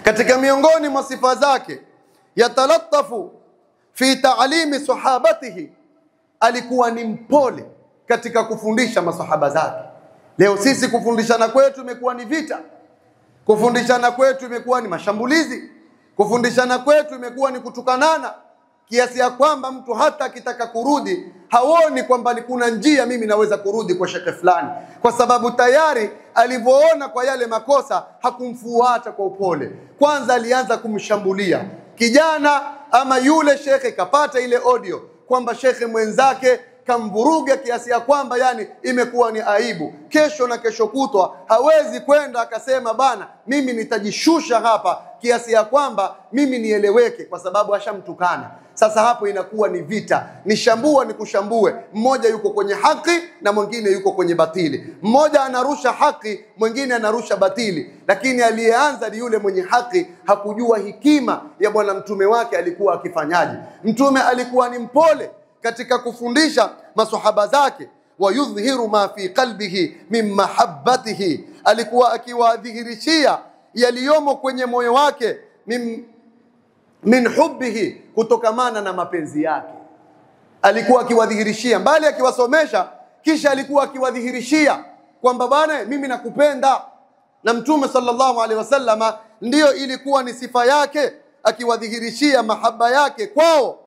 Katika miongoni mwa sifa zake, yatalattafu fi ta'limi sahabatihi, alikuwa ni mpole katika kufundisha masahaba zake. Leo sisi kufundishana kwetu imekuwa ni vita, kufundishana kwetu imekuwa ni mashambulizi, kufundishana kwetu imekuwa ni kutukanana, kiasi ya kwamba mtu hata akitaka kurudi haoni kwamba kuna njia mimi naweza kurudi kwa shekhe fulani, kwa sababu tayari alivyoona kwa yale makosa hakumfuata kwa upole. Kwanza alianza kumshambulia kijana, ama yule shekhe kapata ile audio kwamba shekhe mwenzake kamvuruga kiasi ya kwamba yani imekuwa ni aibu. Kesho na kesho kutwa hawezi kwenda akasema bana mimi nitajishusha hapa kiasi ya kwamba mimi nieleweke, kwa sababu ashamtukana. Sasa hapo inakuwa ni vita, ni shambua ni kushambue. Mmoja yuko kwenye haki na mwingine yuko kwenye batili. Mmoja anarusha haki, mwingine anarusha batili. Lakini aliyeanza ni yule mwenye haki, hakujua hikima ya bwana mtume wake alikuwa akifanyaje. Mtume alikuwa ni mpole katika kufundisha masahaba zake. Wa yudhhiru ma fi qalbihi min mahabbatihi, alikuwa akiwadhihirishia yaliyomo kwenye moyo wake min hubbihi, kutokamana na mapenzi yake. Alikuwa akiwadhihirishia, mbali akiwasomesha, kisha alikuwa akiwadhihirishia kwamba bwana mimi nakupenda. Na Mtume sallallahu alaihi wasallama ndiyo ilikuwa ni sifa yake, akiwadhihirishia mahaba yake kwao.